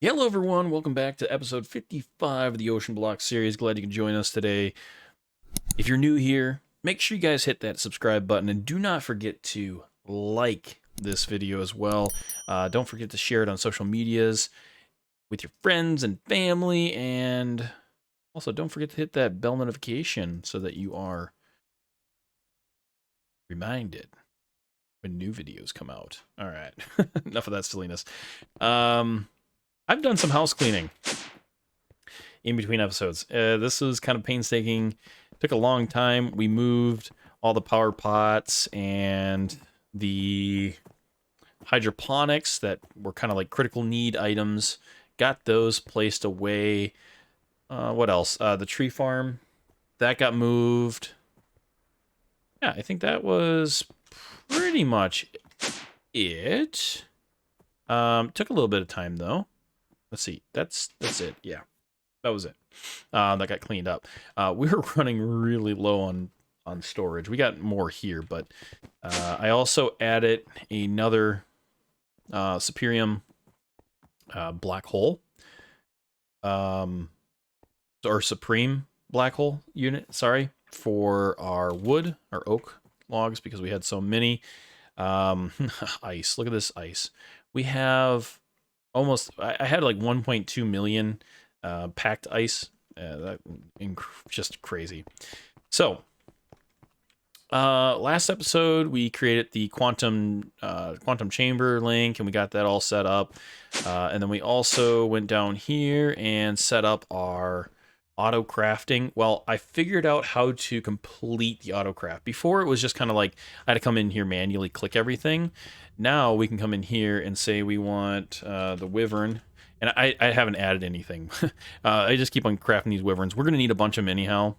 Hello, everyone. Welcome back to episode 55 of the OceanBlock series. Glad you can join us today. If you're new here, make sure you guys hit that subscribe button and do not forget to like this video as well. Don't forget to share it on social medias with your friends and family, and also don't forget to hit that bell notification so that you are reminded when new videos come out. All right, enough of that silliness. I've done some house cleaning in between episodes. This was kind of painstaking. Took a long time. We moved all the power pots and the hydroponics that were kind of like critical need items. Got those placed away. What else? The tree farm that got moved. Yeah, I think that was pretty much it. Took a little bit of time though. Let's see. That's it. Yeah. That was it. That got cleaned up. We were running really low on storage. We got more here, but I also added another Superium black hole, or Supreme black hole unit. Sorry, for our wood, our oak logs, because we had so many. Ice. Look at this ice. We have almost. I had like 1.2 million. Packed ice, just crazy. So, last episode we created the quantum chamber link, and we got that all set up. And then we also went down here and set up our auto crafting. Well, I figured out how to complete the auto craft. Before it was just kind of like I had to come in here manually click everything. Now we can come in here and say we want the wyvern. And I haven't added anything. I just keep on crafting these wyverns. We're going to need a bunch of them anyhow.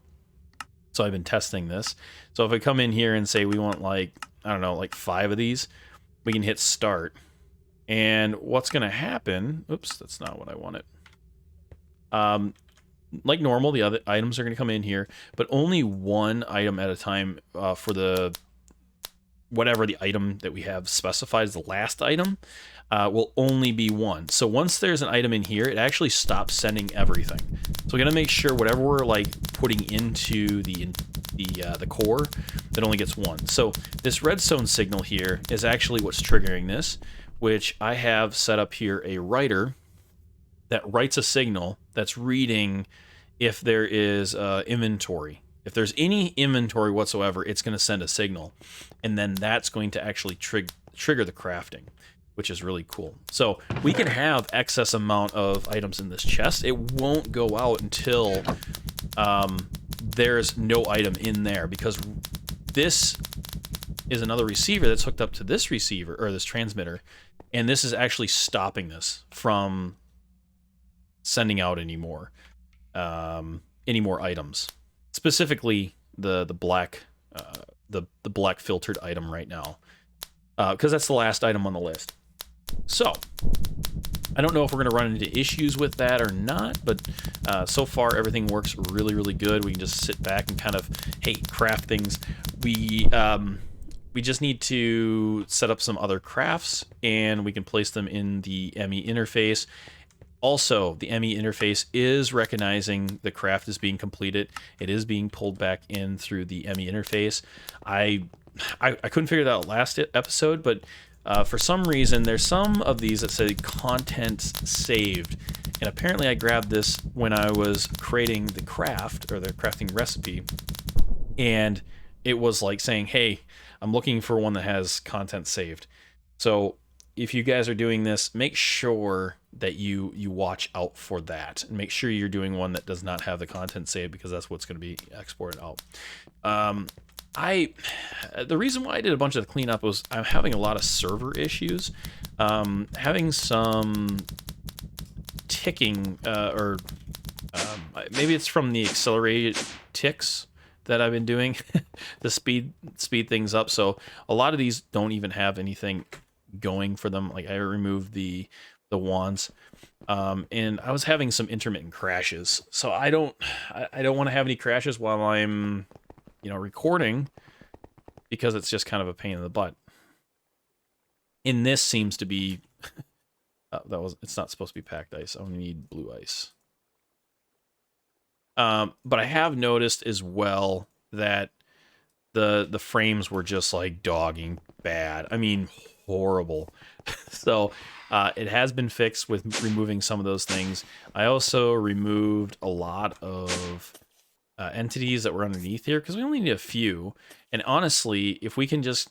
So I've been testing this. So if I come in here and say we want like, I don't know, like 5 of these, we can hit start. And what's going to happen, oops, that's not what I wanted. Like normal, the other items are going to come in here, but only one item at a time for the whatever the item that we have specified as the last item. Will only be one. So once there's an item in here, it actually stops sending everything. So we're gonna make sure whatever we're like putting into the core, that only gets one. So this redstone signal here is actually what's triggering this, which I have set up here a writer that writes a signal that's reading if there is inventory. If there's any inventory whatsoever, it's going to send a signal, and then that's going to actually trigger the crafting, which is really cool. So we can have excess amount of items in this chest. It won't go out until there's no item in there, because this is another receiver that's hooked up to this receiver, or this transmitter, and this is actually stopping this from sending out any more items. Specifically, the black the black filtered item right now, because that's the last item on the list. So, I don't know if we're going to run into issues with that or not, but so far everything works really, really good. We can just sit back and kind of, hey, craft things. We just need to set up some other crafts, and we can place them in the ME interface. Also, the ME interface is recognizing the craft is being completed. It is being pulled back in through the ME interface. I couldn't figure that out last episode, but for some reason, there's some of these that say content saved. And apparently I grabbed this when I was creating the craft, or the crafting recipe, and it was like saying, hey, I'm looking for one that has content saved. So if you guys are doing this, make sure that you watch out for that, and make sure you're doing one that does not have the content saved, because that's what's going to be exported out. The reason why I did a bunch of the cleanup was I'm having a lot of server issues, having some ticking, or maybe it's from the accelerated ticks that I've been doing to speed things up. So a lot of these don't even have anything going for them. Like I removed the wands, and I was having some intermittent crashes. So I don't want to have any crashes while I'm recording, because it's just kind of a pain in the butt. And this seems to be it's not supposed to be packed ice. I only need blue ice. But I have noticed as well that the frames were just like dogging bad. I mean, horrible. So it has been fixed with removing some of those things. I also removed a lot of entities that were underneath here because we only need a few. And honestly, if we can just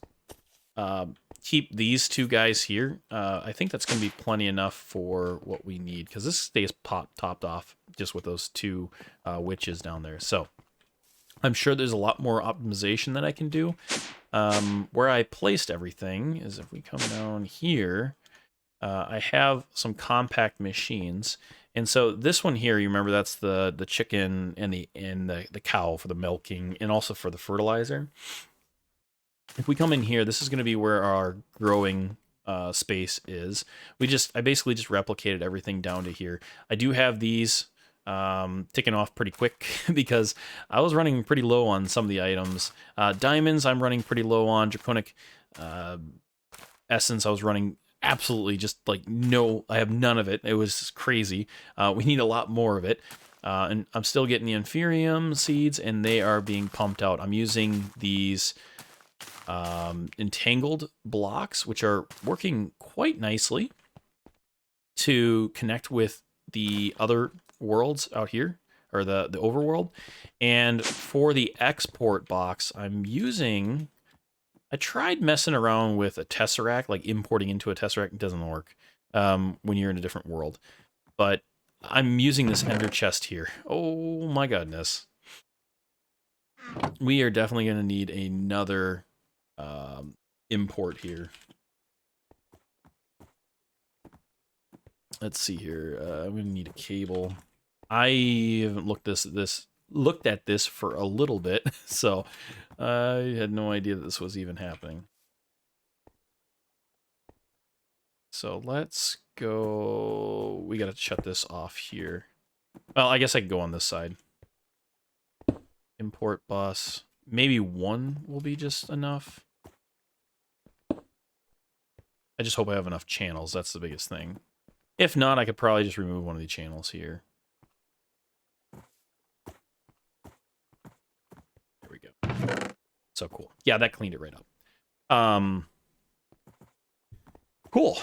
keep these two guys here, I think that's going to be plenty enough for what we need because this stays topped off just with those two witches down there. So I'm sure there's a lot more optimization that I can do. Where I placed everything is if we come down here, I have some compact machines. And so this one here, you remember that's the chicken and the cow for the milking and also for the fertilizer. If we come in here, this is going to be where our growing space is. I basically just replicated everything down to here. I do have these ticking off pretty quick because I was running pretty low on some of the items. Diamonds I'm running pretty low on. Draconic essence I was running absolutely just like no, I have none of it. It was crazy. We need a lot more of it. And I'm still getting the inferium seeds and they are being pumped out. I'm using these entangled blocks, which are working quite nicely to connect with the other worlds out here, or the overworld. And for the export box, I tried messing around with a tesseract, like importing into a tesseract. It doesn't work when you're in a different world. But I'm using this ender chest here. Oh my goodness. We are definitely going to need another import here. Let's see here. I'm going to need a cable. I haven't looked at this for a little bit, so I had no idea that this was even happening. So let's go. We got to shut this off here. Well, I guess I can go on this side. Import bus. Maybe one will be just enough. I just hope I have enough channels. That's the biggest thing. If not, I could probably just remove one of the channels here. There we go. So cool. Yeah, that cleaned it right up. Cool.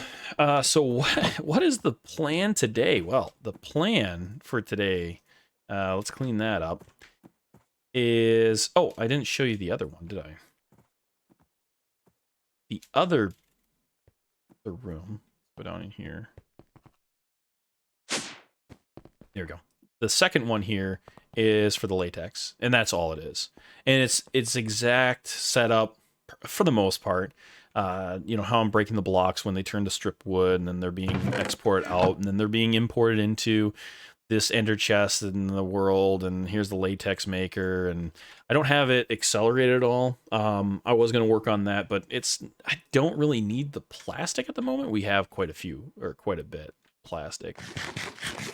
So what is the plan today? Well, the plan for today, let's clean that up, is... Oh, I didn't show you the other one, did I? The room. Go down in here. There we go. The second one here is for the latex, and that's all it is. And it's exact setup for the most part. You know, how I'm breaking the blocks when they turn to strip wood, and then they're being exported out, and then they're being imported into this ender chest in the world, and here's the latex maker, and I don't have it accelerated at all. I was going to work on that, but I don't really need the plastic at the moment. We have quite a bit plastic.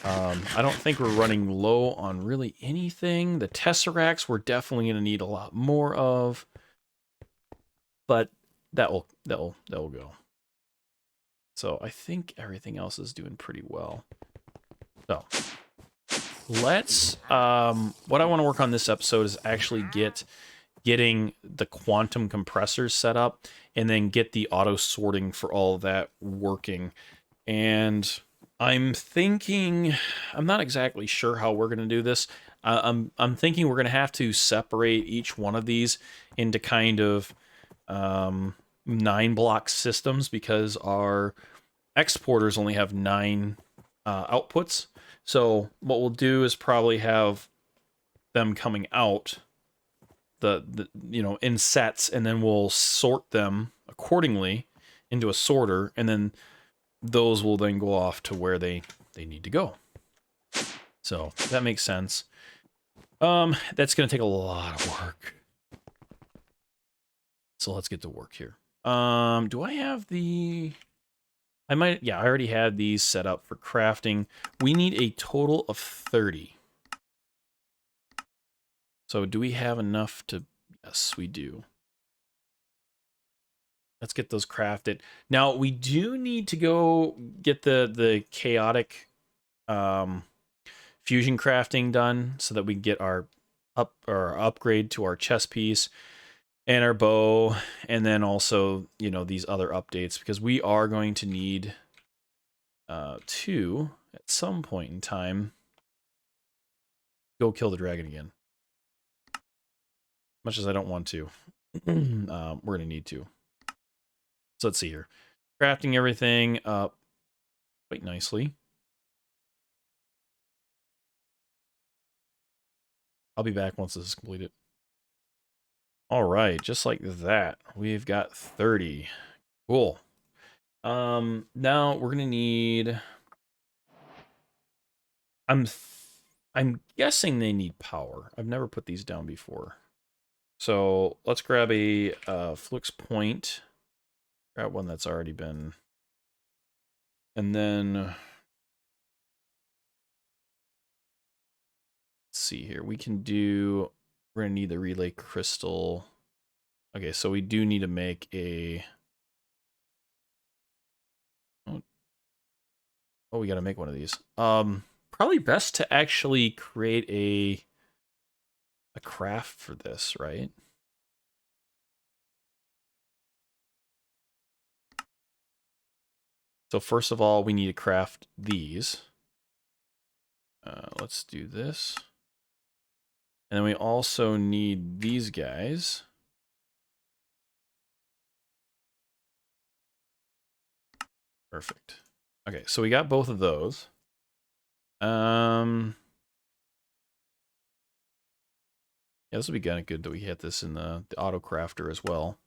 I don't think we're running low on really anything. The tesseracts we're definitely going to need a lot more of, but that will go. So I think everything else is doing pretty well. So let's what I want to work on this episode is actually getting the quantum compressors set up and then get the auto sorting for all of that working. And I'm thinking, I'm not exactly sure how we're going to do this. I'm thinking we're going to have to separate each one of these into kind of 9 block systems because our exporters only have 9 outputs. So what we'll do is probably have them coming out in sets, and then we'll sort them accordingly into a sorter, and then those will then go off to where they need to go. So that makes sense. That's going to take a lot of work. So let's get to work here. Do I have the... I already had these set up for crafting. We need a total of 30. So do we have enough to... Yes, we do. Let's get those crafted. Now we do need to go get the chaotic fusion crafting done so that we can get our upgrade to our chest piece and our bow, and then also, you know, these other updates, because we are going to need to, at some point in time, go kill the dragon again. Much as I don't want to. We're going to need to. So let's see here. Crafting everything up quite nicely. I'll be back once this is completed. All right, just like that, we've got 30. Cool. Now we're gonna need. I'm guessing they need power. I've never put these down before, so let's grab a flux point. Grab one that's already been, and then let's see here. We can do. We're gonna need the relay crystal. Okay, so we do need to make a. Oh, we got to make one of these. Probably best to actually create a craft for this, right? So first of all, we need to craft these. Let's do this. And then we also need these guys. Perfect. Okay, so we got both of those. Yeah, this would be kind of good that we hit this in the auto crafter as well.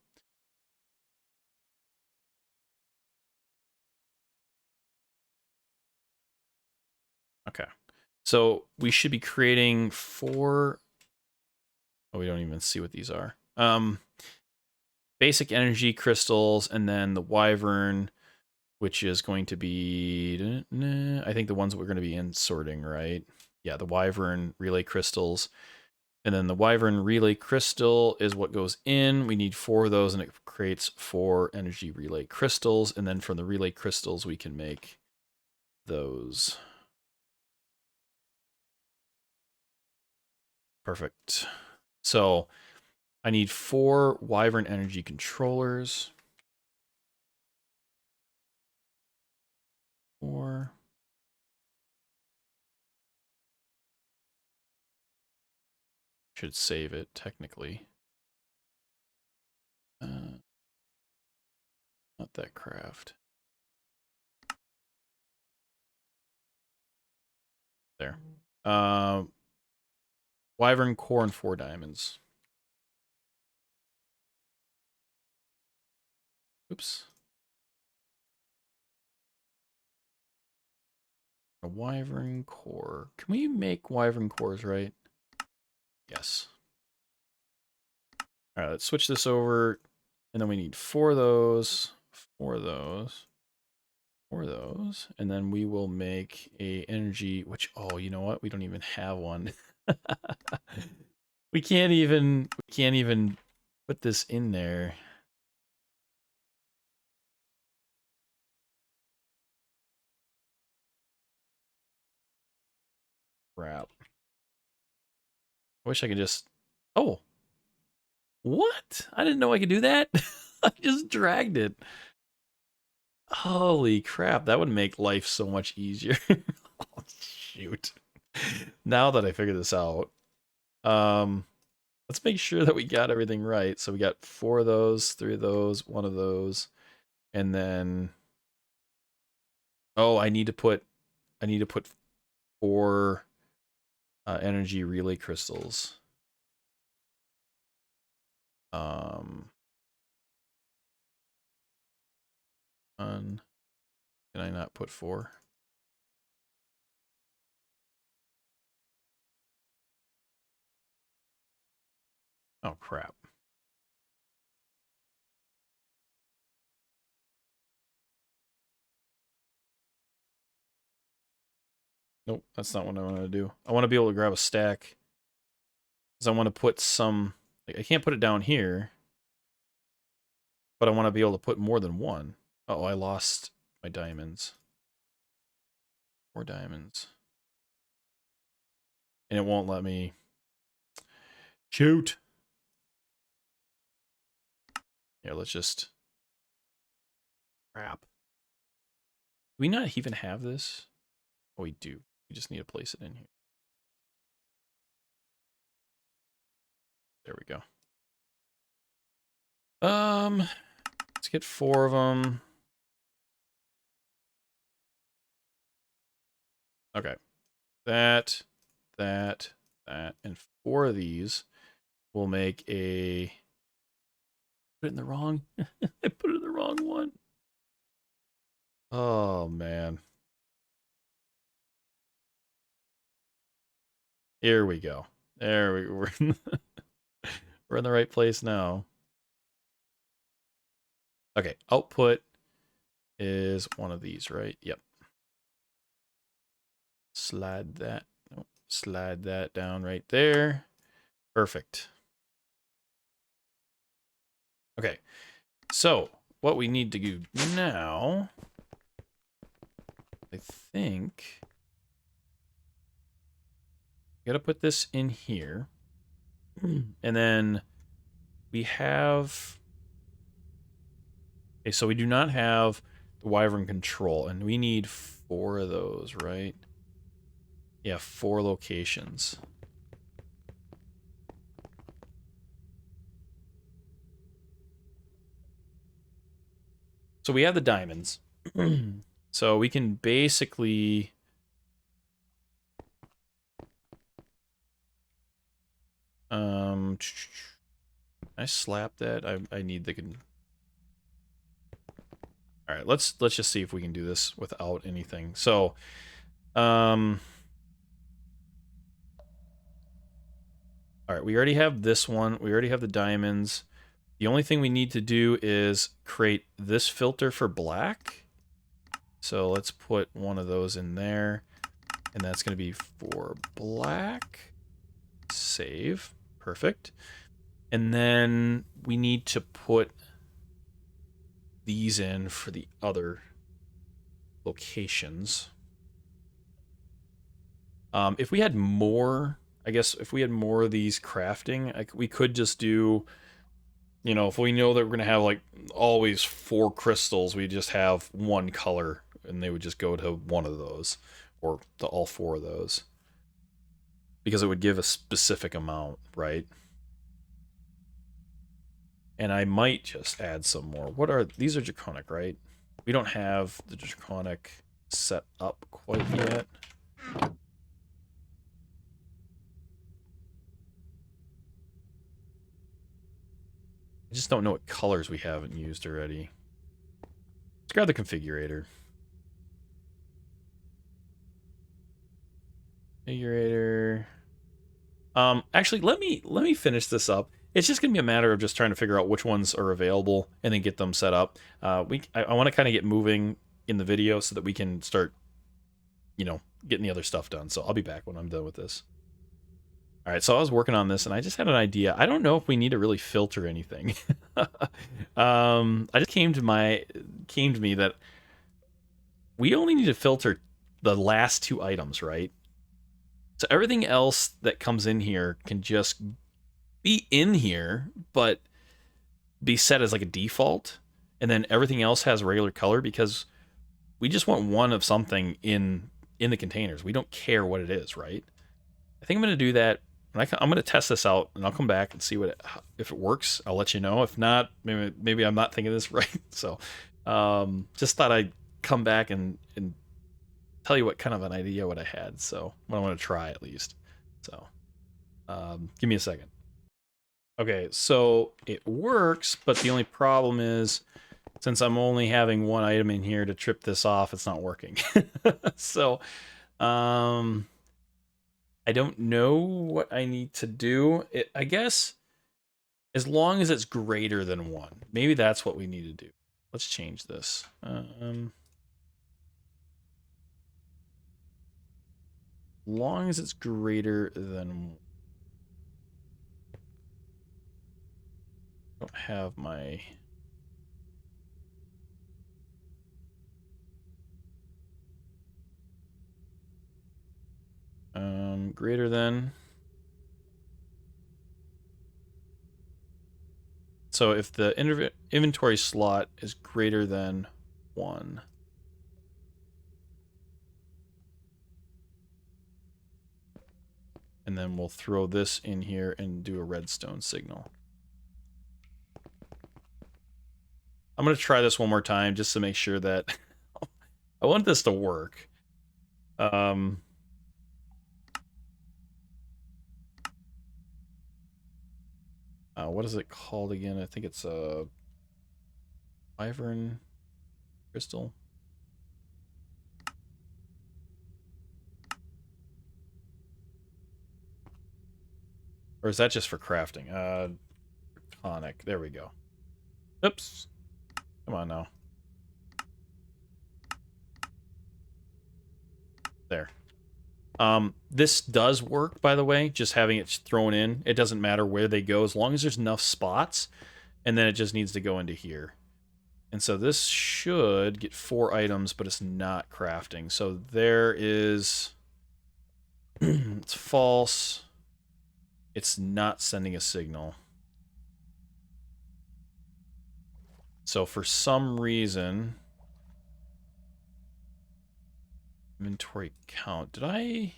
Okay, so we should be creating 4. Oh, we don't even see what these are. Basic energy crystals, and then the wyvern, which is going to be, I think the ones that we're going to be inserting, right? Yeah, the wyvern relay crystals. And then the wyvern relay crystal is what goes in. We need 4 of those, and it creates 4 energy relay crystals. And then from the relay crystals, we can make those. Perfect. So I need 4 wyvern energy controllers. 4. Should save it, technically. Not that craft. There. Wyvern core and 4 diamonds. Oops. A wyvern core. Can we make wyvern cores, right? Yes. All right, let's switch this over. And then we need 4 of those, 4 of those, 4 of those. And then we will make a energy, which, oh, you know what? We don't even have one. we can't even put this in there. Crap. I wish I could just, oh. What? I didn't know I could do that. I just dragged it. Holy crap, that would make life so much easier. Oh, shoot. Now that I figured this out, let's make sure that we got everything right. So we got 4 of those, 3 of those, 1 of those, and then oh, I need to put 4 energy relay crystals. Can I not put 4? Oh crap. Nope, that's not what I want to do. I want to be able to grab a stack. Because I want to put some... Like, I can't put it down here. but I want to be able to put more than one. Oh, I lost my diamonds. 4 diamonds. And it won't let me shoot. Here, let's just... Crap. Do we not even have this? Oh, we do. We just need to place it in here. There we go. Let's get 4 of them. Okay. That, and 4 of these will make a... Put it in the wrong... I put it in the wrong one. Oh, man. Here we go. There we go. We're in the right place now. Okay, output is one of these, right? Yep. Slide that. Nope. Slide that down right there. Perfect. Okay, so what we need to do now, I think, got to put this in here, and then we have. Okay, so we do not have the wyvern control, and we need 4 of those, right? Yeah, 4 locations. So we have the diamonds. So we can basically... I slap that. I need the... All right, let's just see if we can do this without anything. So, all right, we already have this one. We already have the diamonds. The only thing we need to do is create this filter for black. So let's put one of those in there, and that's going to be for black. Save. Perfect. And then we need to put these in for the other locations. If we had more, I guess if we had more of these crafting, we could just do, you know, if we know that we're going to have like always 4 crystals, we just have 1 color and they would just go to one of those or to all 4 of those. Because it would give a specific amount, right? And I might just add some more. What are these? Are draconic, right? We don't have the draconic set up quite yet. I just don't know what colors we haven't used already. Let's grab the configurator. Configurator. Actually, let me finish this up. It's just gonna be a matter of just trying to figure out which ones are available and then get them set up. I want to kind of get moving in the video so that we can start, you know, getting the other stuff done. So I'll be back when I'm done with this. All right, so I was working on this and I just had an idea. I don't know if we need to really filter anything. I just came to me that we only need to filter the last 2 items, right? So everything else that comes in here can just be in here, but be set as like a default, and then everything else has regular color because we just want one of something in the containers. We don't care what it is, right? I think I'm going to do that. I'm going to test this out, and I'll come back and see if it works. I'll let you know. If not, maybe I'm not thinking this right. So, just thought I'd come back and tell you what kind of an idea what I had. So, what I want to try at least. So, give me a second. Okay, so it works, but the only problem is, since I'm only having 1 item in here to trip this off, it's not working. So, I don't know what I need to do. I guess as long as it's greater than 1. Maybe that's what we need to do. Let's change this. Long as it's greater than... I don't have my... greater than. So if the inventory slot is greater than 1. And then we'll throw this in here and do a redstone signal. I'm going to try this one more time just to make sure that I want this to work. What is it called again? I think it's a Wyvern crystal. Or is that just for crafting? Draconic. There we go. Oops. Come on now. There. This does work, by the way, just having it thrown in. It doesn't matter where they go as long as there's enough spots, and then it just needs to go into here. And so this should get 4 items, but it's not crafting. So there is... it's false. It's not sending a signal. So for some reason... inventory count. Did I...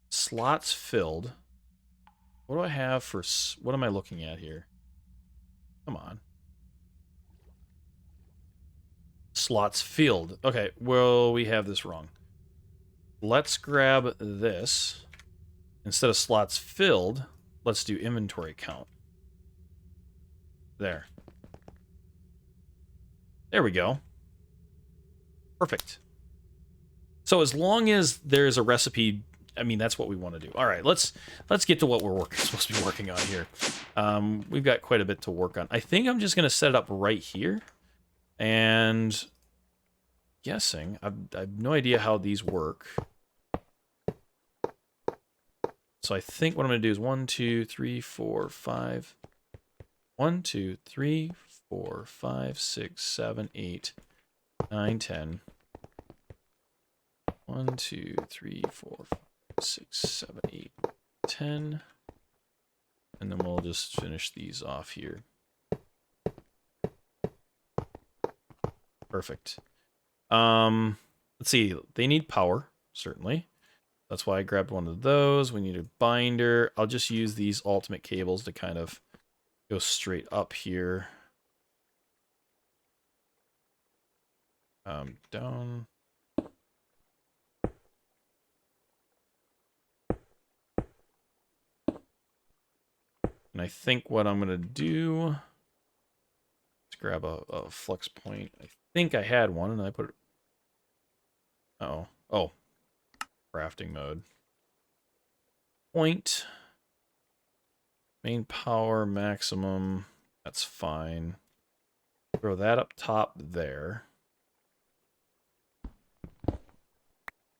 slots filled. What do I have for... what am I looking at here? Come on. Slots filled. Okay, well, we have this wrong. Let's grab this. Instead of slots filled, let's do inventory count. There. There we go. Perfect. So as long as there's a recipe, I mean, that's what we want to do. All right, let's get to what we're supposed to be working on here. We've got quite a bit to work on. I think I'm just going to set it up right here. And guessing, I have no idea how these work. So I think what I'm going to do is 1, 2, 3, 4, 5. 1, 2, 3, 4, 5, 6, 7, 8, 9, 10. 1, 2, 3, 4, 5, 6, 7, 8, 10. And then we'll just finish these off here. Perfect. Let's see. They need power, certainly. That's why I grabbed one of those. We need a binder. I'll just use these ultimate cables to kind of go straight up here. Down. And I think what I'm going to do is grab a flux point. I think I had one, and I put it... uh-oh. Oh. Crafting mode. Point. Main power, maximum. That's fine. Throw that up top there.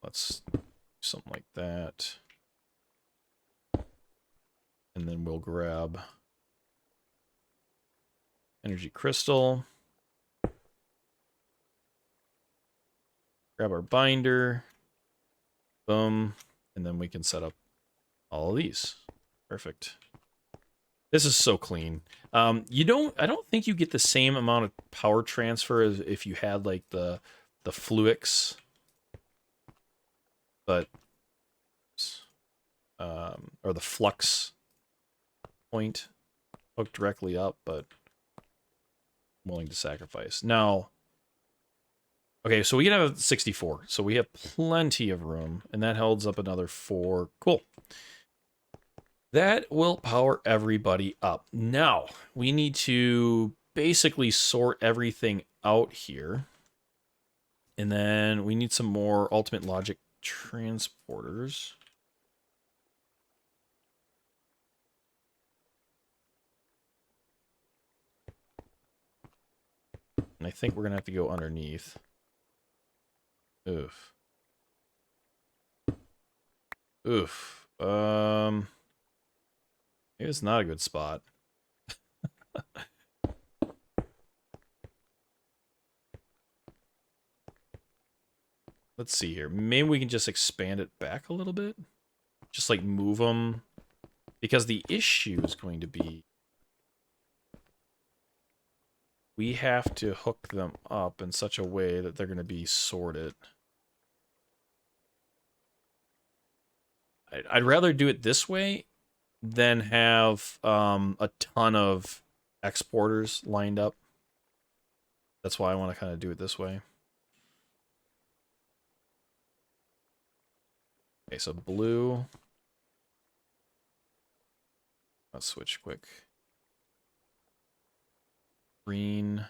Let's do something like that. And then we'll grab energy crystal. Grab our binder. Boom. And then we can set up all of these. Perfect. This is so clean. I don't think you get the same amount of power transfer as if you had like the Fluix. But or the flux point hooked directly up, but I'm willing to sacrifice. Now, okay, so we can have 64. So we have plenty of room, and that holds up another 4. Cool. That will power everybody up. Now, we need to basically sort everything out here. And then we need some more ultimate logic transporters. And I think we're going to have to go underneath. Oof. Oof. Maybe it's not a good spot. let's see here. Maybe we can just expand it back a little bit. Just like move them. Because the issue is going to be we have to hook them up in such a way that they're going to be sorted. I'd rather do it this way than have a ton of exporters lined up. That's why I want to kind of do it this way. Okay, so blue. Let's switch quick. Green.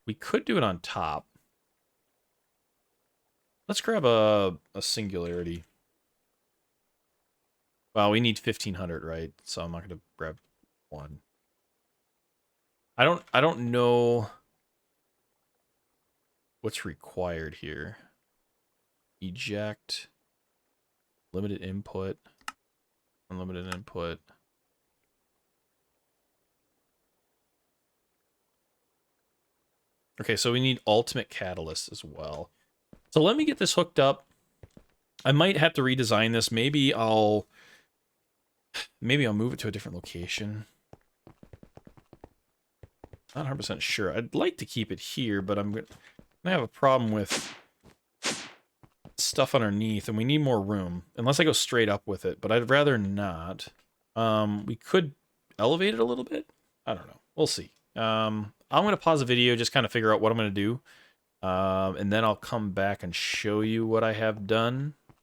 We could do it on top. Let's grab a Singularity. Well, we need 1500, right? So I'm not going to grab one. I don't know what's required here. Eject, limited input, unlimited input. Okay, so we need ultimate catalyst as well. So let me get this hooked up. I might have to redesign this. Maybe I'll move it to a different location. Not 100% sure. I'd like to keep it here, but I'm gonna have a problem with stuff underneath, and we need more room. Unless I go straight up with it, but I'd rather not. We could elevate it a little bit. I don't know. We'll see. I'm going to pause the video, just kind of figure out what I'm going to do. And then I'll come back and show you what I have done. I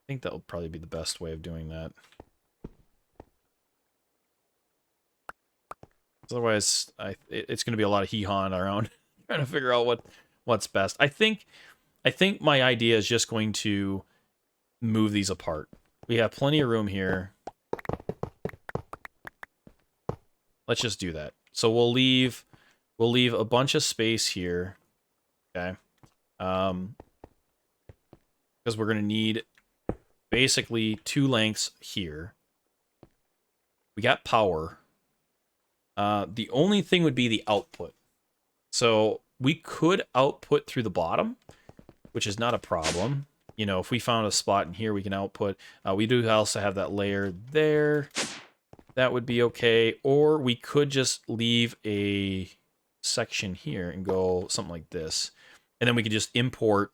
think that will probably be the best way of doing that. Otherwise, it's going to be a lot of hee-hawing around trying to figure out what's best. I think my idea is just going to move these apart. We have plenty of room here. Let's just do that. So we'll leave a bunch of space here. Okay. Because we're going to need basically 2 lengths here. We got power. The only thing would be the output. So we could output through the bottom, which is not a problem. You know, if we found a spot in here, we can output. We do also have that layer there. That would be okay. Or we could just leave a section here and go something like this. And then we could just import.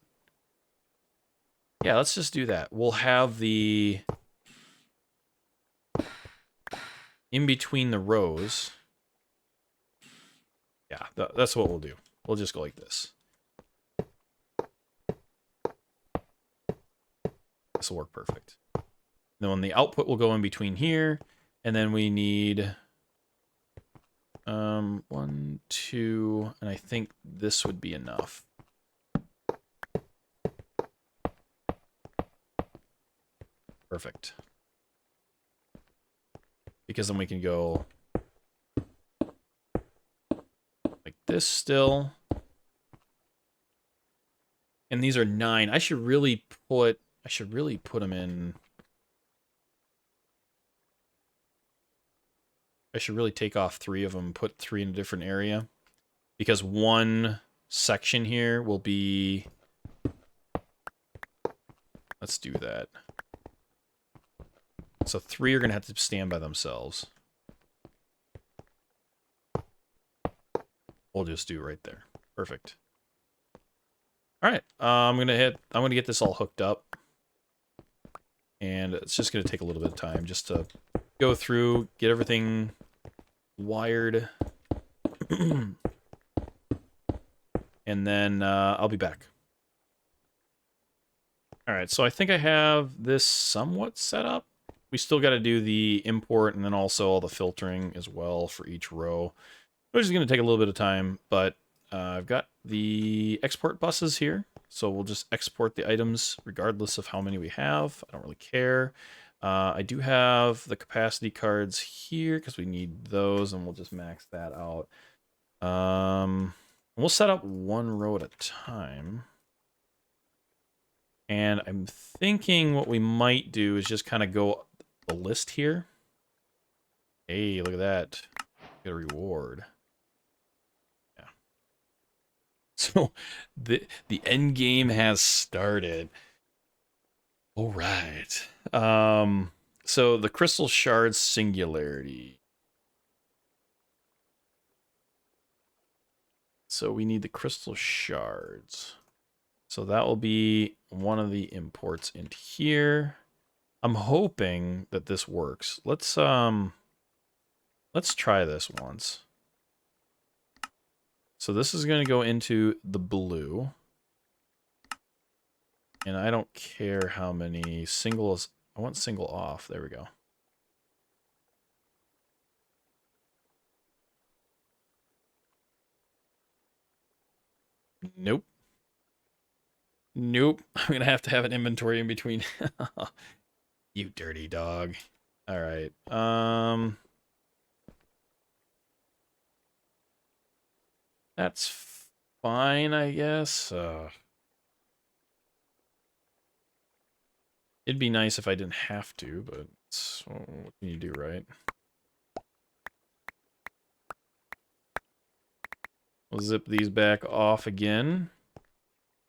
Yeah, let's just do that. We'll have the in between the rows. Yeah, that's what we'll do. We'll just go like this. This will work perfect. Then the output will go in between here, and then we need 1, 2, and I think this would be enough. Perfect. Because then we can go like this still. And these are 9. I should really put them in. I should really take off 3 of them, put 3 in a different area. Because one section here will be... Let's do that. So 3 are going to have to stand by themselves. We'll just do it right there. Perfect. All right, I'm gonna get this all hooked up, and it's just gonna take a little bit of time just to go through, get everything wired, and then I'll be back. All right, so I think I have this somewhat set up. We still got to do the import and then also all the filtering as well for each row, which is going to take a little bit of time, but I've got the export buses here, so we'll just export the items regardless of how many we have. I don't really care. I do have the capacity cards here because we need those, and we'll just max that out. We'll set up 1 row at a time. And I'm thinking what we might do is just kind of go the list here. Hey, look at that. Get a reward. Yeah. So the end game has started. All right. So the crystal shards singularity. So we need the crystal shards. So that will be one of the imports into here. I'm hoping that this works. Let's try this once. So this is going to go into the blue. And I don't care how many singles. I want single off. There we go. Nope. Nope. I'm going to have an inventory in between. You dirty dog. All right. That's fine, I guess. It'd be nice if I didn't have to, but what can you do, right? We'll zip these back off again.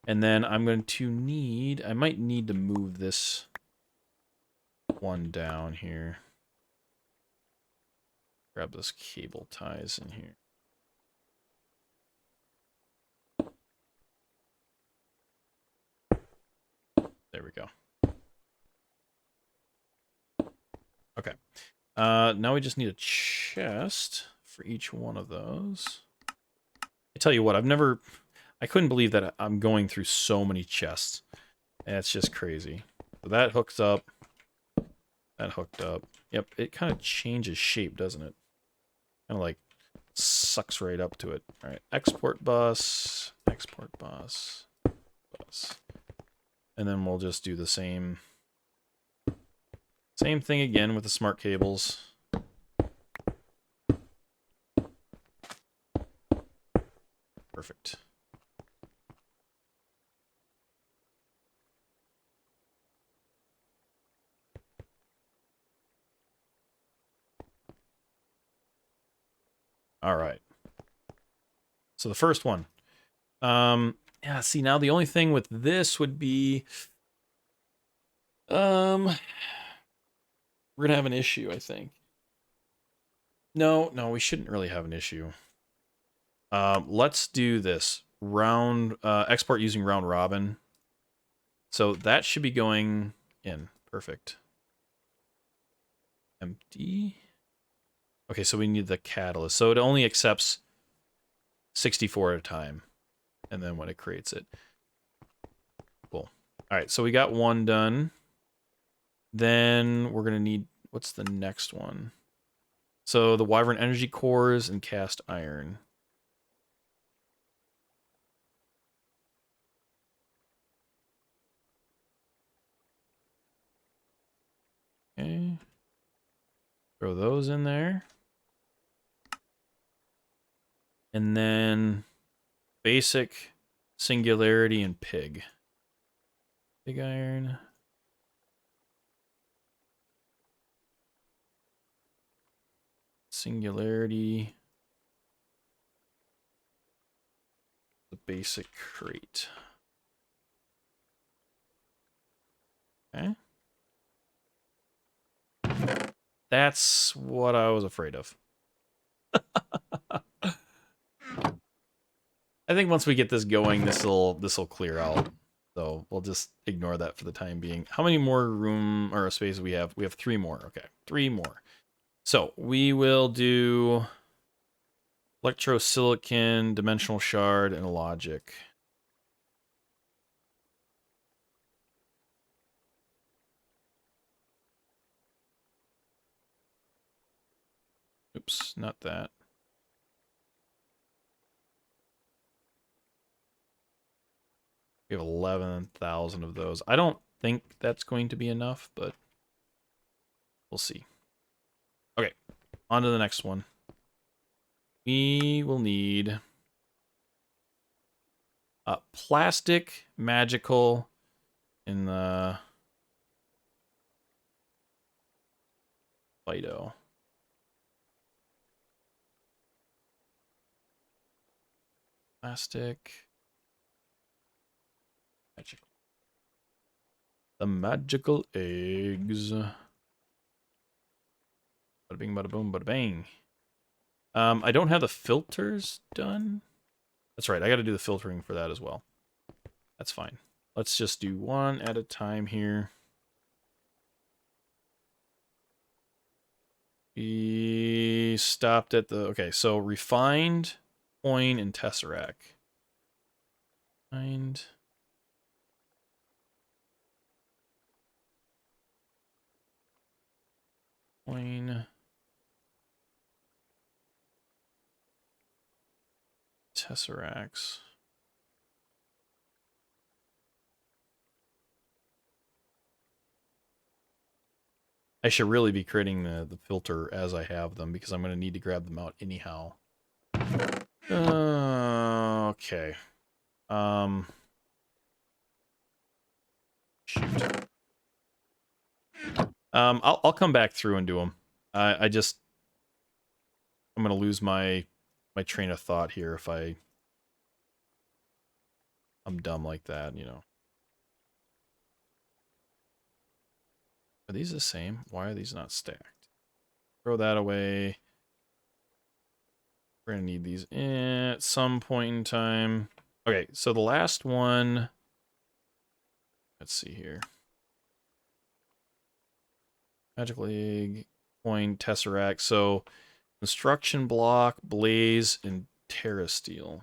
And then I'm going to need... I might need to move this one down here. Grab those cable ties in here. There we go. Okay. Now we just need a chest for each one of those. I tell you what, I couldn't believe that I'm going through so many chests. That's just crazy. So that hooks up. That hooked up. Yep, it kind of changes shape, doesn't it? Kind of like sucks right up to it. All right, export bus, bus. And then we'll just do the same thing again with the smart cables. Perfect. All right. So the first one. Yeah, see, now the only thing with this would be we're gonna have an issue, I think. No, we shouldn't really have an issue. Let's do this. Export using round robin. So that should be going in. Perfect. Empty. Okay, so we need the catalyst. So it only accepts 64 at a time. And then when it creates it. Cool. All right, so we got one done. Then we're going to need... What's the next one? So the Wyvern energy cores and cast iron. Okay. Throw those in there. And then basic, singularity, and pig. Pig iron. Singularity. The basic crate. Okay. That's what I was afraid of. I think once we get this going, this will clear out. So we'll just ignore that for the time being. How many more room or space do we have? We have 3 more. Okay, 3 more. So we will do electrosilicon, dimensional shard, and logic. Oops, not that. We have 11,000 of those. I don't think that's going to be enough, but we'll see. Okay, on to the next one. We will need plastic, magical, in the Fido. Plastic. The magical eggs. Bada bing, bada boom, bada bang. I don't have the filters done. That's right, I got to do the filtering for that as well. That's fine. Let's just do one at a time here. We stopped at the... Okay, so refined, coin, and tesseract. Refined... coin... tesseracts. I should really be creating the filter as I have them because I'm going to need to grab them out anyhow. Okay. Shoot. I'll come back through and do them. I'm going to lose my train of thought here if I'm dumb like that, you know. Are these the same? Why are these not stacked? Throw that away. We're going to need these at some point in time. Okay, so the last one... Let's see here. Magical egg, coin, tesseract. So, construction block, blaze, and terra steel.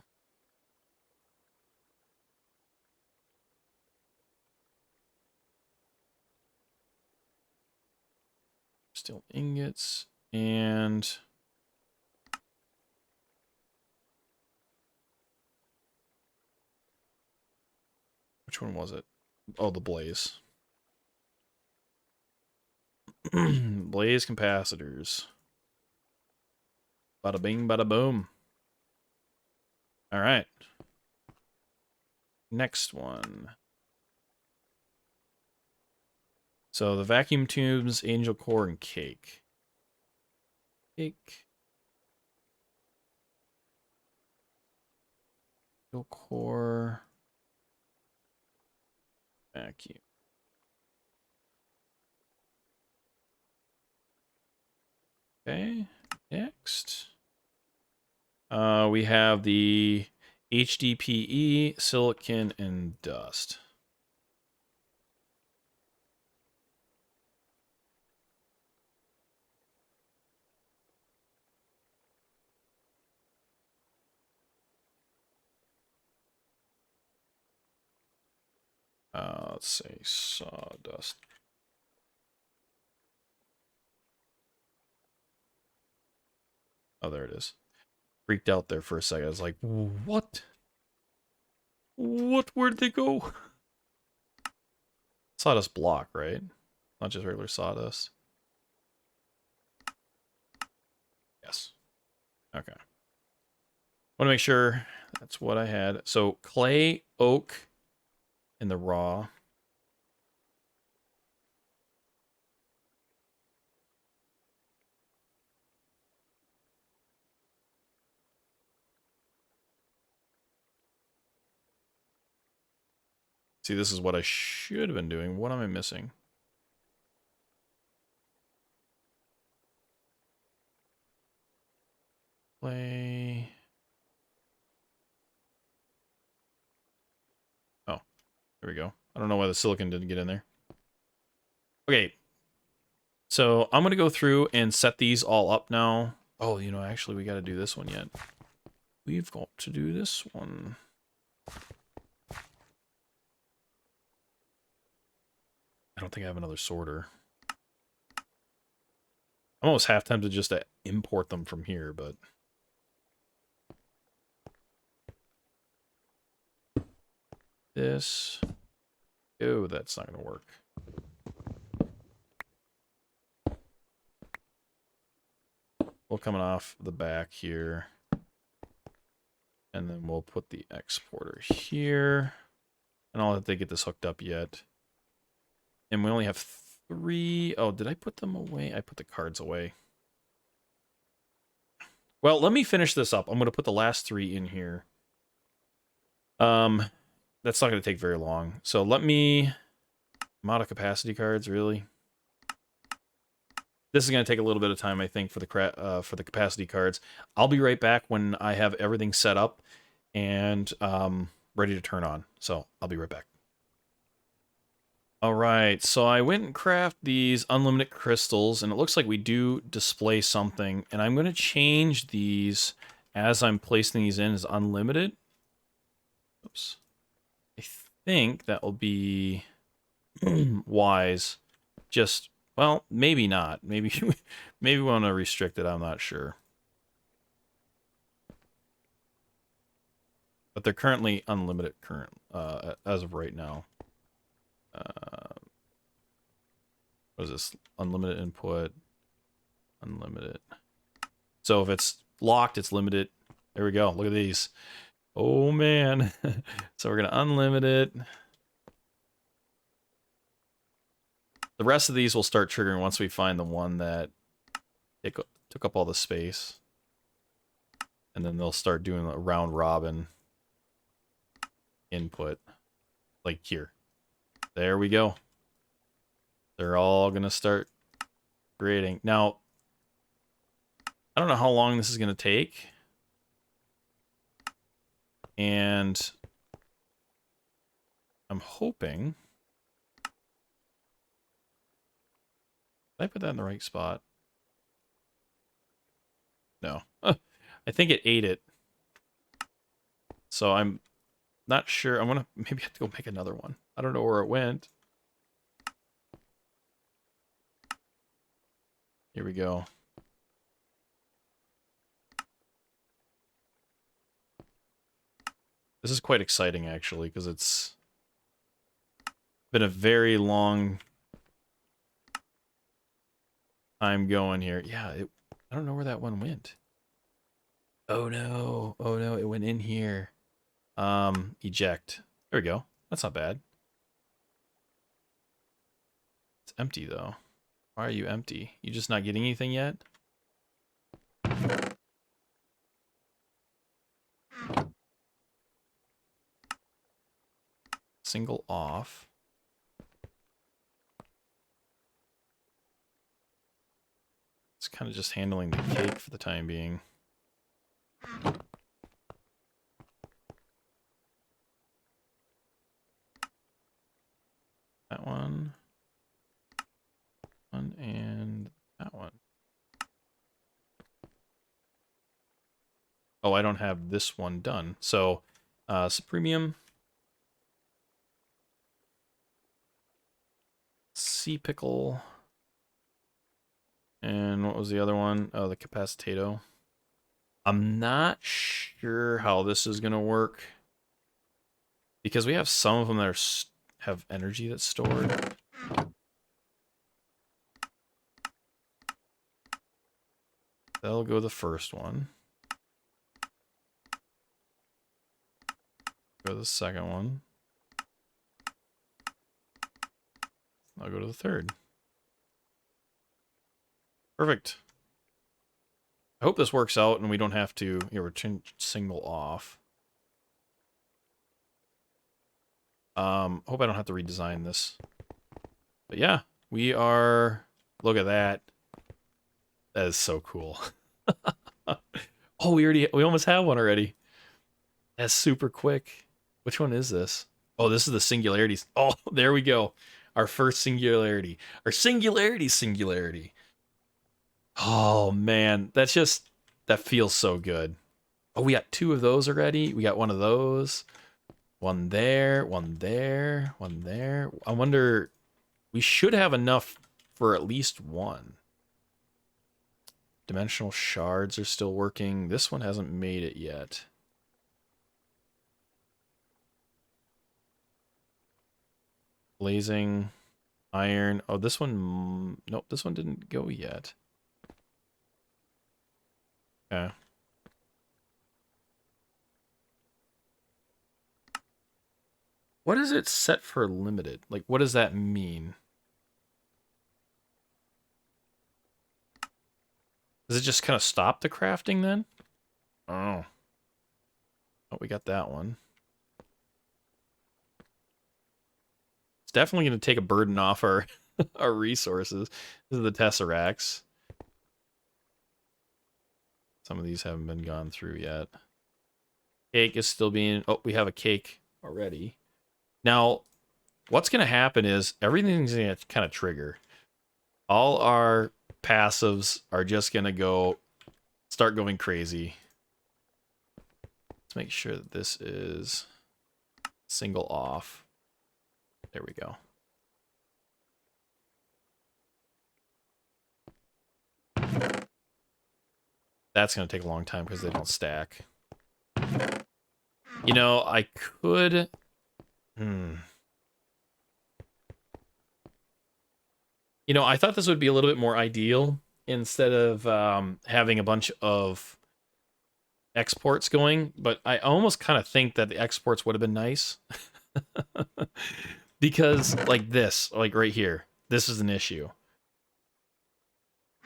Steel ingots and which one was it? Oh, the blaze. Blaze capacitors. Bada bing, bada boom. All right. Next one. So the vacuum tubes, angel core, and cake. Cake. Angel core. Vacuum. Okay, next. We have the Hdpe, silicon, and dust. Let's say sawdust. Oh, there it is. Freaked out there for a second. I was like, what? What? Where'd they go? Sawdust block, right? Not just regular sawdust. Yes. Okay. Want to make sure that's what I had. So clay, oak, and the raw. See, this is what I should have been doing. What am I missing? Clay. Oh, there we go. I don't know why the silicon didn't get in there. Okay. So I'm going to go through and set these all up now. Oh, you know, actually, we got to do this one yet. We've got to do this one. I don't think I have another sorter. I'm almost half tempted just to import them from here, but... This... Oh, that's not going to work. We'll coming off the back here. And then we'll put the exporter here. And I'll have to get this hooked up yet. And we only have 3. Oh, did I put them away? I put the cards away. Well, let me finish this up. I'm going to put the last 3 in here. That's not going to take very long. So let me Amount of capacity cards, really? This is going to take a little bit of time, I think, for the capacity cards. I'll be right back when I have everything set up and ready to turn on. So I'll be right back. All right, so I went and crafted these unlimited crystals, and it looks like we do display something. And I'm going to change these as I'm placing these in as unlimited. Oops. I think that will be wise. Just, well, maybe not. Maybe maybe we want to restrict it. I'm not sure. But they're currently unlimited as of right now. What is this? Unlimited input. Unlimited. So if it's locked, it's limited. There we go. Look at these. Oh, man. So we're going to unlimit it. The rest of these will start triggering once we find the one that took up all the space. And then they'll start doing a round robin input. Like here. There we go. They're all going to start creating. Now, I don't know how long this is going to take. And I'm hoping... Did I put that in the right spot? No. I think it ate it. So I'm not sure. I'm going to maybe have to go make another one. I don't know where it went. Here we go. This is quite exciting, actually, because it's been a very long time going here. Yeah, I don't know where that one went. Oh no. Oh no, it went in here. Eject. There we go. That's not bad. It's empty though. Why are you empty? You just not getting anything yet? Single off. It's kind of just handling the cake for the time being. That one. And that one. Oh, I don't have this one done. So, Supremium. Sea Pickle. And what was the other one? Oh, the Capacitato. I'm not sure how this is going to work. Because we have some of them that have energy that's stored. That'll go the first one. Go to the second one. I'll go to the third. Perfect. I hope this works out and we don't have to, return single off. Hope I don't have to redesign this. But yeah, we are, look at that. That is so cool. Oh, we almost have one already. That's super quick. Which one is this? Oh, this is the Singularity. Oh, there we go. Our first Singularity. Our Singularity. Oh, man. That feels so good. Oh, we got 2 of those already. We got one of those. One there, one there, one there. I wonder, we should have enough for at least one. Dimensional shards are still working. This one hasn't made it yet. Blazing iron. Oh, this one, nope, this one didn't go yet. Okay. What is it set for limited? Like, what does that mean? Does it just kind of stop the crafting then? Oh. Oh, we got that one. It's definitely going to take a burden off our our resources. This is the tesseracts. Some of these haven't been gone through yet. Cake is still being... Oh, we have a cake already. Now, what's going to happen is everything's going to kind of trigger. All our passives are just going to start going crazy. Let's make sure that this is single off. There we go. That's going to take a long time because they don't stack. You know, I could... You know, I thought this would be a little bit more ideal instead of having a bunch of exports going, but I almost kind of think that the exports would have been nice. Because, like this, like right here, this is an issue.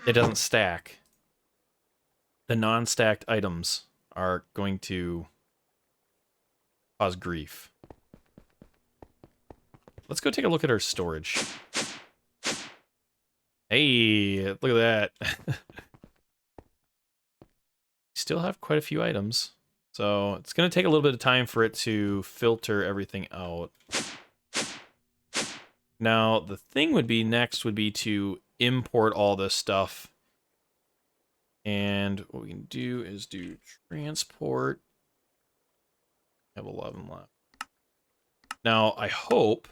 It doesn't stack. The non-stacked items are going to cause grief. Let's go take a look at our storage. Hey, look at that. Still have quite a few items. So it's going to take a little bit of time for it to filter everything out. Now, the thing would be next would be to import all this stuff. And what we can do is do transport. I have 11 left. Now, I hope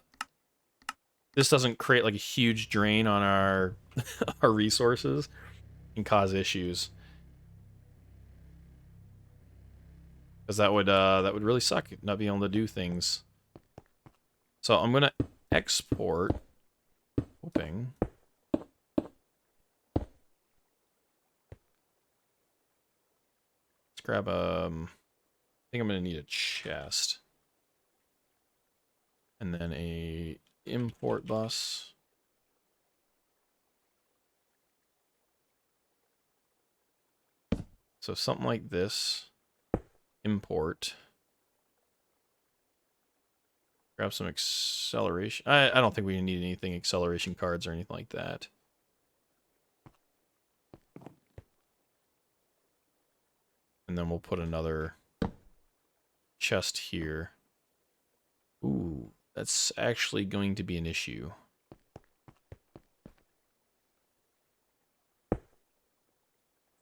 this doesn't create like a huge drain on our our resources and cause issues. Because that would really suck, not being able to do things. So I'm gonna export. Hoping. Let's grab I think I'm gonna need a chest. And then a import bus. So something like this. Import. Grab some acceleration. I don't think we need anything acceleration cards or anything like that. And then we'll put another chest here. Ooh, that's actually going to be an issue.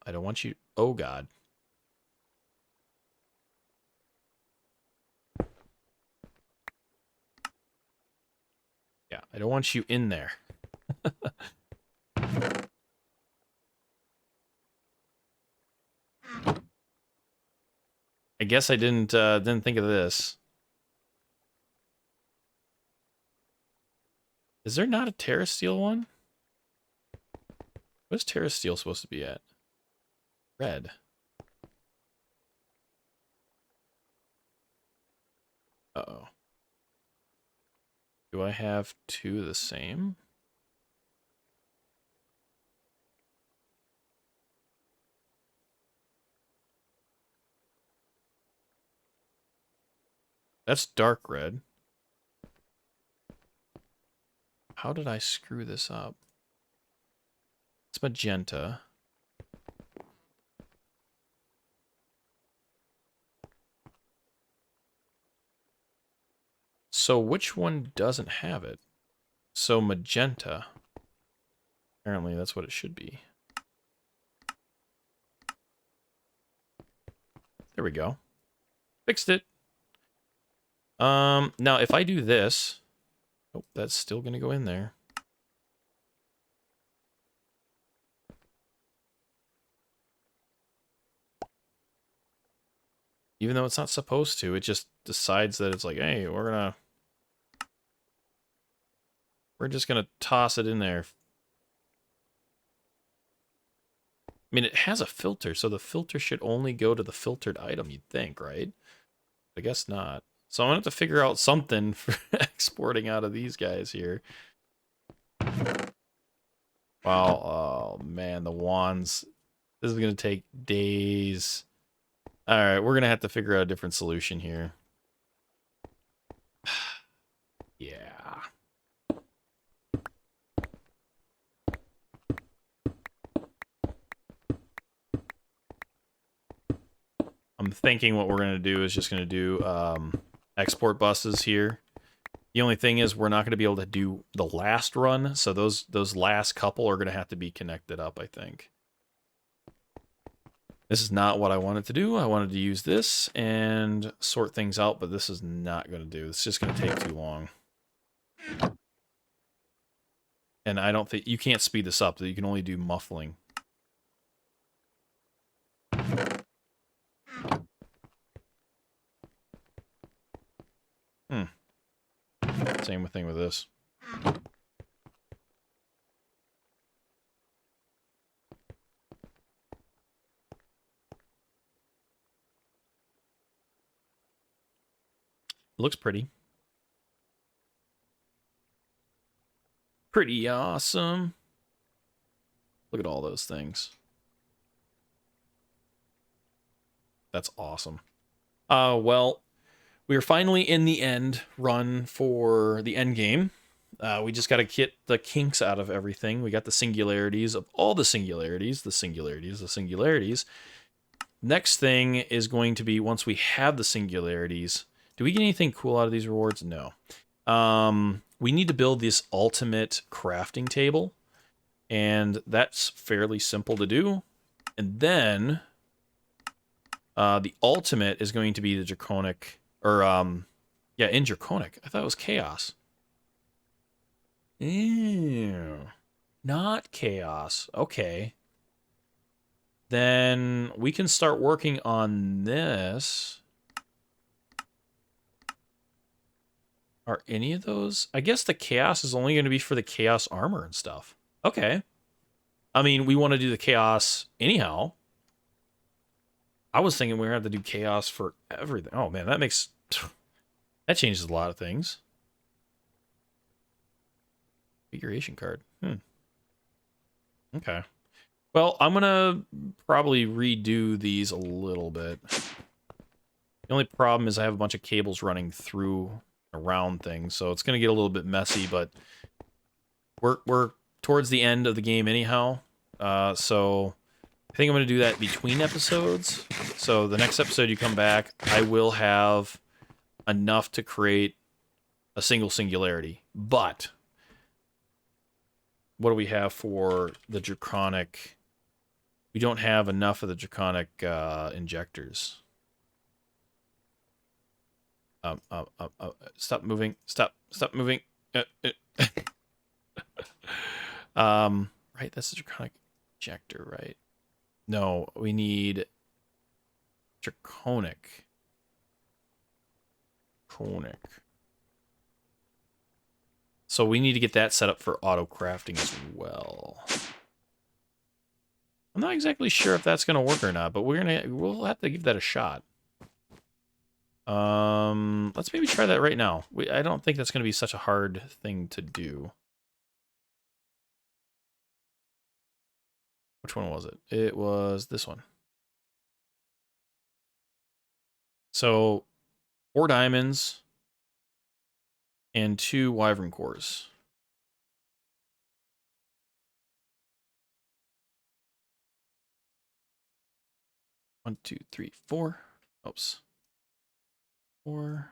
I don't want you... Oh, God. Yeah, I don't want you in there. I guess I didn't think of this. Is there not a terrasteel one? What's terrasteel supposed to be at? Red. Uh-oh. Do I have two of the same? That's dark red. How did I screw this up? It's magenta. So which one doesn't have it? So magenta. Apparently that's what it should be. There we go. Fixed it. Now if I do this, oh, that's still gonna go in there. Even though it's not supposed to, it just decides that it's like, hey, we're just gonna toss it in there. I mean, it has a filter, so the filter should only go to the filtered item, you'd think, right? I guess not. So I'm gonna have to figure out something for exporting out of these guys here. Wow, oh man, the wands. This is gonna take days. Alright, we're gonna have to figure out a different solution here. Yeah. I'm thinking what we're going to do is just going to do export buses here. The only thing is we're not going to be able to do the last run, so those last couple are going to have to be connected up, I think. This is not what I wanted to do. I wanted to use this and sort things out, but this is not going to do. It's just going to take too long. And I don't think... You can't speed this up. You can only do muffling. Same thing with this. Looks pretty. Pretty awesome. Look at all those things. That's awesome. Well, we are finally in the end run for the end game. We just got to get the kinks out of everything. We got the singularities of all the singularities, the singularities. Next thing is going to be, once we have the singularities, do we get anything cool out of these rewards? No. We need to build this ultimate crafting table, and that's fairly simple to do. And then the ultimate is going to be the draconic, or yeah, in draconic. I thought it was chaos. Ew, not chaos. Okay. Then we can start working on this. Are any of those? I guess the chaos is only going to be for the chaos armor and stuff. Okay. I mean, we want to do the chaos anyhow. I was thinking we were going to have to do chaos for everything. Oh, man, that changes a lot of things. Configuration card. Okay. Well, I'm going to probably redo these a little bit. The only problem is I have a bunch of cables running through around things, so it's going to get a little bit messy, but we're towards the end of the game anyhow. So I think I'm going to do that between episodes. So the next episode you come back, I will have enough to create a single singularity. But what do we have for the draconic? We don't have enough of the draconic injectors. Stop moving. Stop moving. Right, that's the draconic injector, right? No, we need draconic. So we need to get that set up for auto crafting as well. I'm not exactly sure if that's gonna work or not, but we'll have to give that a shot. Let's maybe try that right now. I don't think that's gonna be such a hard thing to do. Which one was it? It was this one. So 4 diamonds and 2 wyvern cores. One, two, three, 4. Oops. 4.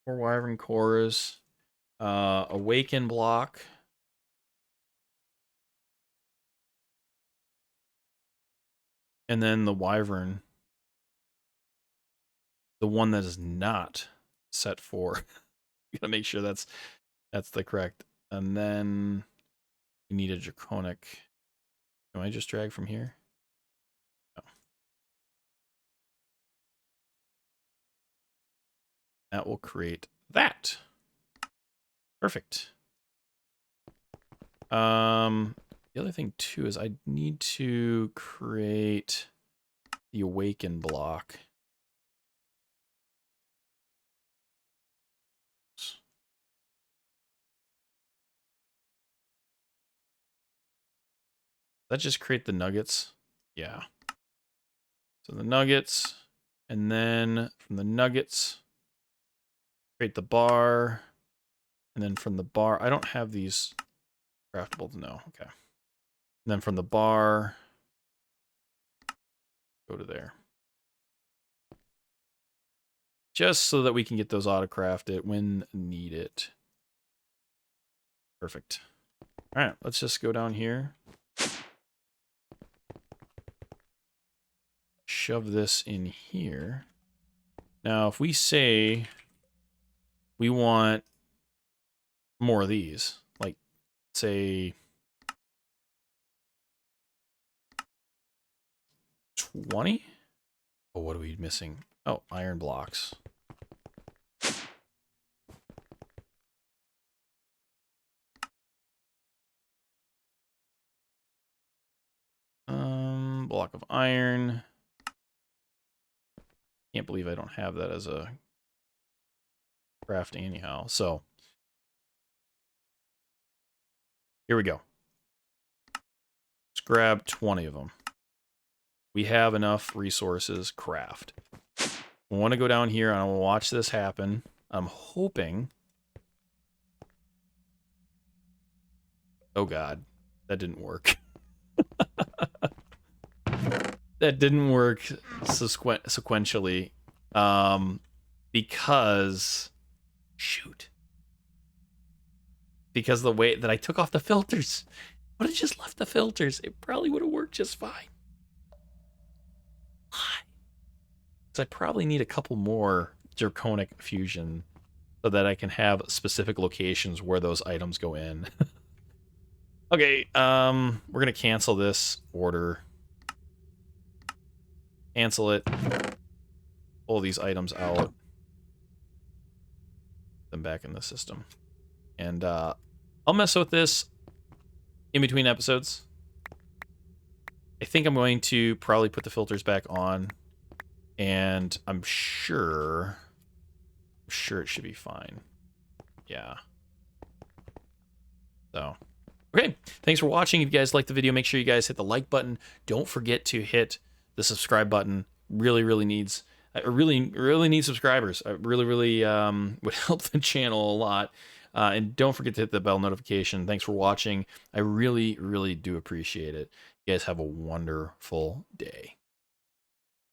Four wyvern cores. Awaken block. And then the wyvern. The one that is not set for. You gotta make sure that's the correct. And then we need a draconic. Can I just drag from here? No. That will create that. Perfect. The other thing too is I need to create the awaken block. That just create the nuggets? Yeah. So the nuggets, and then from the nuggets, create the bar, And then from the bar, I don't have these craftable. No, okay. And then from the bar, go to there. Just so that we can get those auto-crafted when needed. Perfect. All right, let's just go down here. Shove this in here. Now, if we say we want more of these, like, say, 20? Oh, what are we missing? Oh, iron blocks. Block of iron. Can't believe I don't have that as a craft anyhow. So here we go. Let's grab 20 of them. We have enough resources. Craft. I want to go down here and I want to watch this happen. I'm hoping. Oh God, that didn't work. That didn't work sequentially. Because shoot. Because the way that I took off the filters. I would have just left the filters. It probably would have worked just fine. Why? Because I probably need a couple more draconic fusion so that I can have specific locations where those items go in. Okay, we're gonna cancel this order. Cancel it. Pull these items out. Them back in the system. And I'll mess with this in between episodes. I think I'm going to probably put the filters back on. And I'm sure it should be fine. Yeah. So, okay. Thanks for watching. If you guys liked the video, make sure you guys hit the like button. Don't forget to hit the subscribe button. Really needs... I really need subscribers. I really would help the channel a lot. And don't forget to hit the bell notification. Thanks for watching. I really do appreciate it. You guys have a wonderful day.